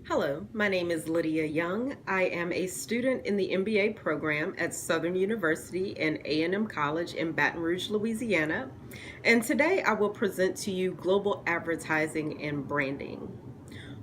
Hello, my name is Lydia Young. I am a student in the MBA program at Southern University and A&M College in Baton Rouge, Louisiana. And today I will present to you global advertising and branding.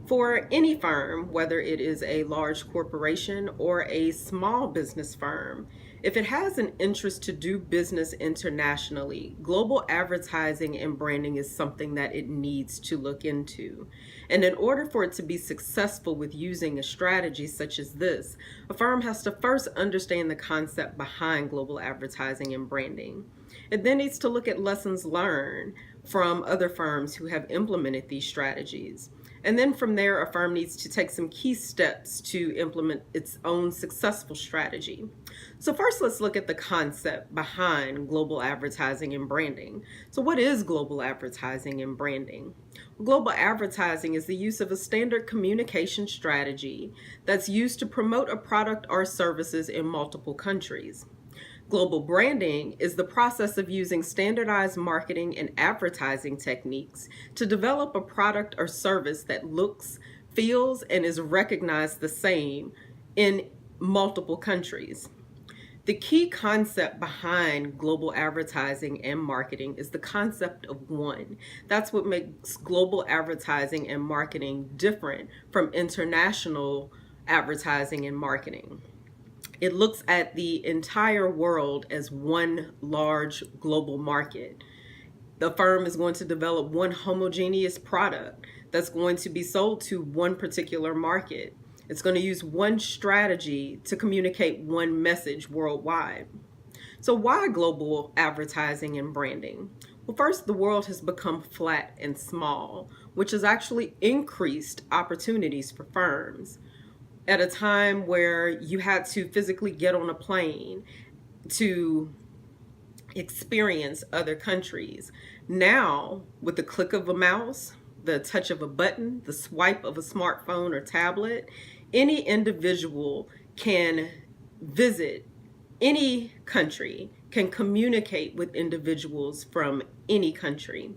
For any firm, whether it is a large corporation or a small business firm, if it has an interest to do business internationally, global advertising and branding is something that it needs to look into. And in order for it to be successful with using a strategy such as this, a firm has to first understand the concept behind global advertising and branding. It then needs to look at lessons learned from other firms who have implemented these strategies. And then from there, a firm needs to take some key steps to implement its own successful strategy. So first, let's look at the concept behind global advertising and branding. So what is global advertising and branding? Global advertising is the use of a standard communication strategy that's used to promote a product or services in multiple countries. Global branding is the process of using standardized marketing and advertising techniques to develop a product or service that looks, feels, and is recognized the same in multiple countries. The key concept behind global advertising and marketing is the concept of one. That's what makes global advertising and marketing different from international advertising and marketing. It looks at the entire world as one large global market. The firm is going to develop one homogeneous product that's going to be sold to one particular market. It's going to use one strategy to communicate one message worldwide. So why global advertising and branding? Well, first, the world has become flat and small, which has actually increased opportunities for firms. At a time where you had to physically get on a plane to experience other countries. Now, with the click of a mouse, the touch of a button, the swipe of a smartphone or tablet, any individual can visit any country, can communicate with individuals from any country.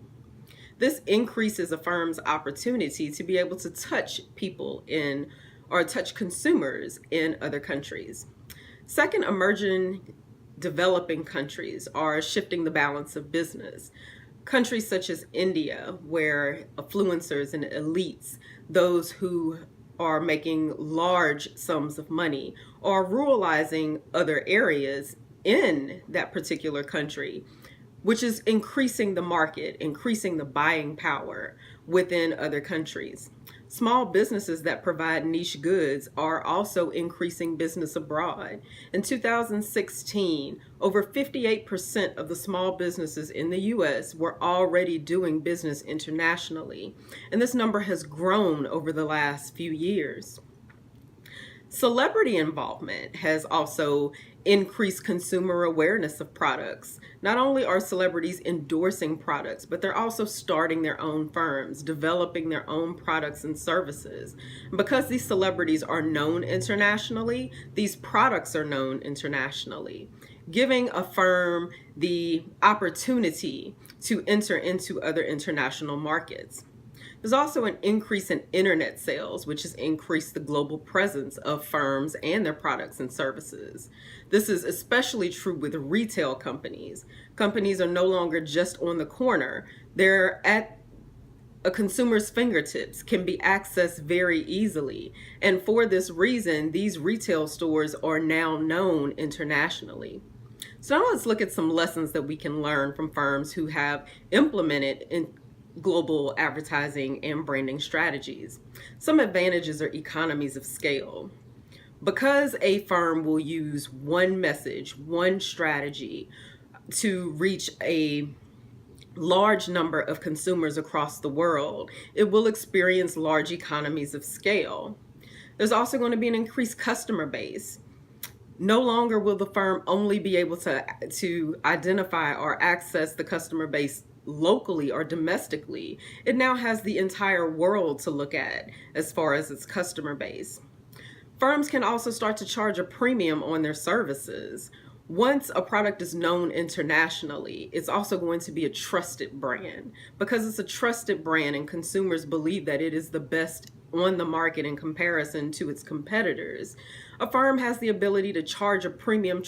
This increases a firm's opportunity to be able to touch people in or touch consumers in other countries. Second, emerging developing countries are shifting the balance of business. Countries such as India, where influencers and elites, those who are making large sums of money, are ruralizing other areas in that particular country, which is increasing the market, increasing the buying power within other countries. Small businesses that provide niche goods are also increasing business abroad. In 2016, over 58% of the small businesses in the US were already doing business internationally, and this number has grown over the last few years. Celebrity involvement has also increased consumer awareness of products. Not only are celebrities endorsing products, but they're also starting their own firms, developing their own products and services. And because these celebrities are known internationally, these products are known internationally, giving a firm the opportunity to enter into other international markets. There's also an increase in internet sales, which has increased the global presence of firms and their products and services. This is especially true with retail companies. Companies are no longer just on the corner. They're at a consumer's fingertips, can be accessed very easily. And for this reason, these retail stores are now known internationally. So now let's look at some lessons that we can learn from firms who have implemented global advertising and branding strategies. Some advantages are economies of scale. Because a firm will use one message, one strategy to reach a large number of consumers across the world, it will experience large economies of scale. There's also going to be an increased customer base. No longer will the firm only be able to identify or access the customer base locally or domestically. It now has the entire world to look at as far as its customer base. Firms can also start to charge a premium on their services. Once a product is known internationally, it's also going to be a trusted brand. Because it's a trusted brand and consumers believe that it is the best on the market in comparison to its competitors, a firm has the ability to charge a premium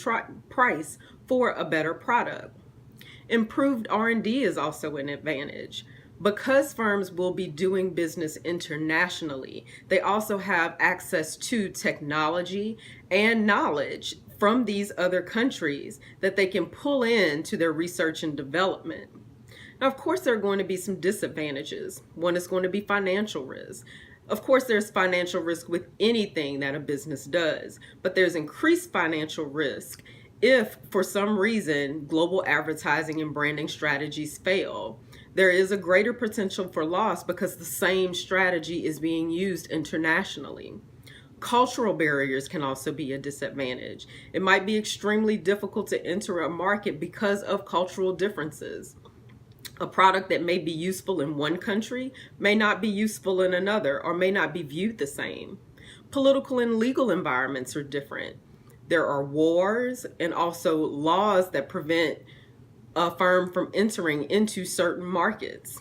price for a better product. Improved R&D is also an advantage. Because firms will be doing business internationally, they also have access to technology and knowledge from these other countries that they can pull into their research and development. Now, of course, there are going to be some disadvantages. One is going to be financial risk. Of course, there's financial risk with anything that a business does, but there's increased financial risk if, for some reason, global advertising and branding strategies fail. There is a greater potential for loss because the same strategy is being used internationally. Cultural barriers can also be a disadvantage. It might be extremely difficult to enter a market because of cultural differences. A product that may be useful in one country may not be useful in another, or may not be viewed the same. Political and legal environments are different. There are wars and also laws that prevent a firm from entering into certain markets.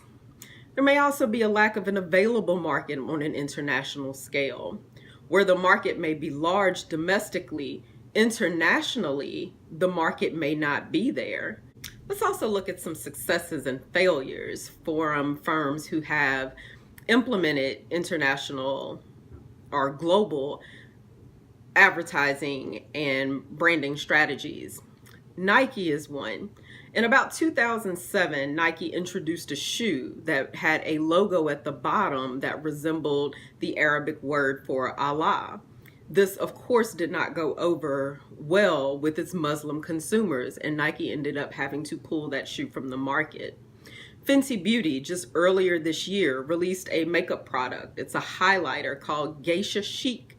There may also be a lack of an available market on an international scale. Where the market may be large domestically, internationally, the market may not be there. Let's also look at some successes and failures for firms who have implemented international or global advertising and branding strategies. Nike is one. In about 2007, Nike introduced a shoe that had a logo at the bottom that resembled the Arabic word for Allah. This, of course, did not go over well with its Muslim consumers, and Nike ended up having to pull that shoe from the market. Fenty Beauty, just earlier this year, released a makeup product. It's a highlighter called Geisha Chic.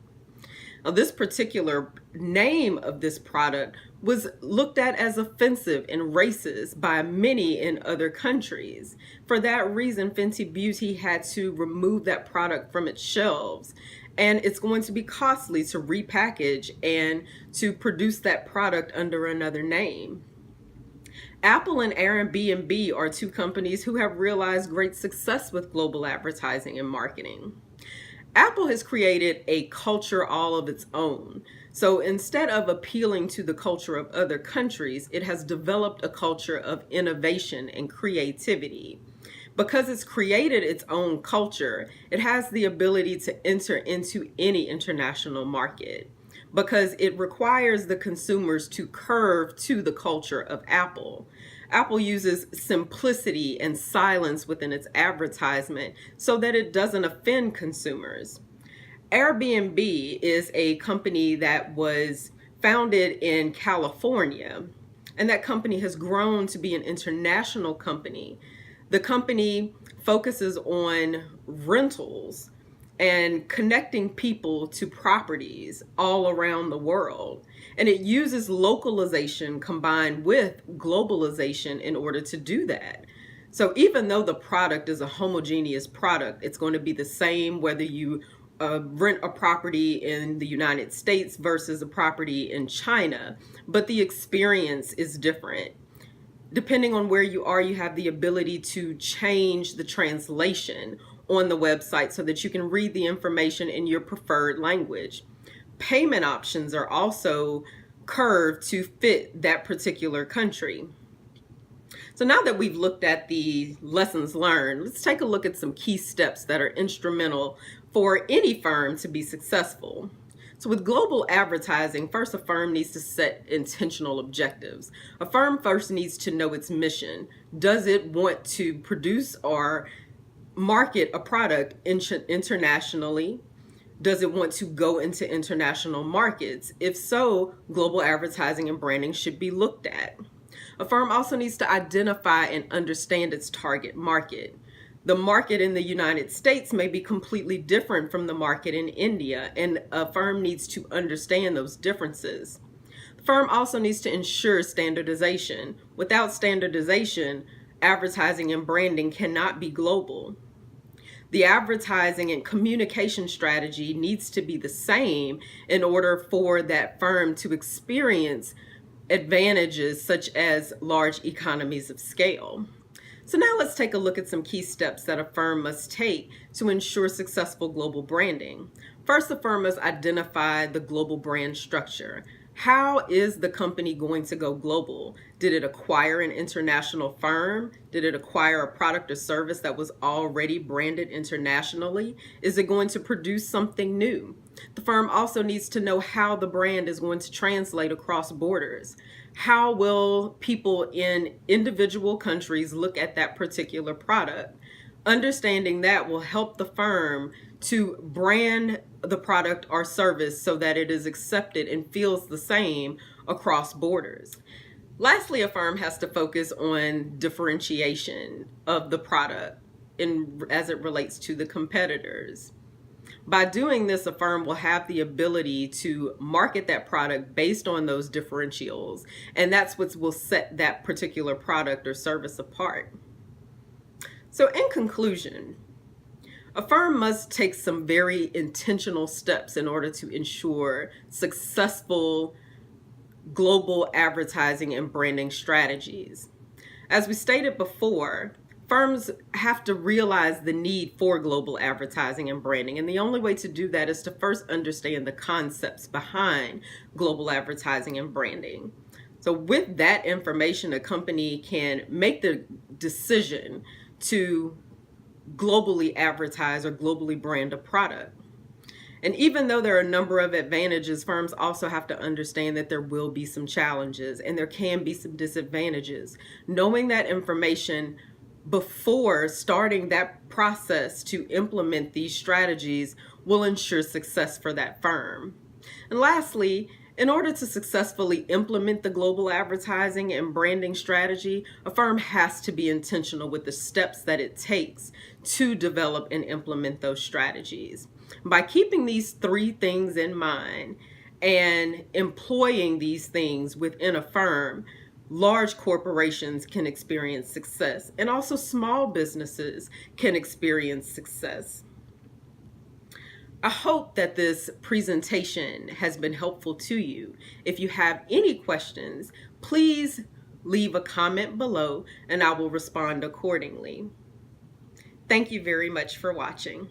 Now, this particular name of this product was looked at as offensive and racist by many in other countries. For that reason, Fenty Beauty had to remove that product from its shelves. And it's going to be costly to repackage and to produce that product under another name. Apple and Airbnb are two companies who have realized great success with global advertising and marketing. Apple has created a culture all of its own. So instead of appealing to the culture of other countries, it has developed a culture of innovation and creativity. Because it's created its own culture, it has the ability to enter into any international market because it requires the consumers to curve to the culture of Apple. Apple uses simplicity and silence within its advertisement so that it doesn't offend consumers. Airbnb is a company that was founded in California, and that company has grown to be an international company. The company focuses on rentals and connecting people to properties all around the world. And it uses localization combined with globalization in order to do that. So even though the product is a homogeneous product, it's going to be the same whether you rent a property in the United States versus a property in China, but the experience is different. Depending on where you are, you have the ability to change the translation on the website so that you can read the information in your preferred language. Payment options are also curved to fit that particular country. So now that we've looked at the lessons learned, let's take a look at some key steps that are instrumental for any firm to be successful. So with global advertising, first a firm needs to set intentional objectives. A firm first needs to know its mission. Does it want to produce or market a product internationally? Does it want to go into international markets? If so, global advertising and branding should be looked at. A firm also needs to identify and understand its target market. The market in the United States may be completely different from the market in India, and a firm needs to understand those differences. The firm also needs to ensure standardization. Without standardization, advertising and branding cannot be global. The advertising and communication strategy needs to be the same in order for that firm to experience advantages such as large economies of scale. So now let's take a look at some key steps that a firm must take to ensure successful global branding. First, the firm must identify the global brand structure. How is the company going to go global? Did it acquire an international firm? Did it acquire a product or service that was already branded internationally? Is it going to produce something new? The firm also needs to know how the brand is going to translate across borders. How will people in individual countries look at that particular product? Understanding that will help the firm to brand the product or service so that it is accepted and feels the same across borders. Lastly, a firm has to focus on differentiation of the product as it relates to the competitors. By doing this, a firm will have the ability to market that product based on those differentials, and that's what will set that particular product or service apart. So in conclusion, a firm must take some very intentional steps in order to ensure successful global advertising and branding strategies. As we stated before, firms have to realize the need for global advertising and branding, and the only way to do that is to first understand the concepts behind global advertising and branding. So with that information, a company can make the decision to globally advertise or globally brand a product. And even though there are a number of advantages, firms also have to understand that there will be some challenges and there can be some disadvantages. Knowing that information before starting that process to implement these strategies will ensure success for that firm. And lastly, in order to successfully implement the global advertising and branding strategy, a firm has to be intentional with the steps that it takes to develop and implement those strategies. By keeping these three things in mind and employing these things within a firm, large corporations can experience success, and also small businesses can experience success. I hope that this presentation has been helpful to you. If you have any questions, please leave a comment below and I will respond accordingly. Thank you very much for watching.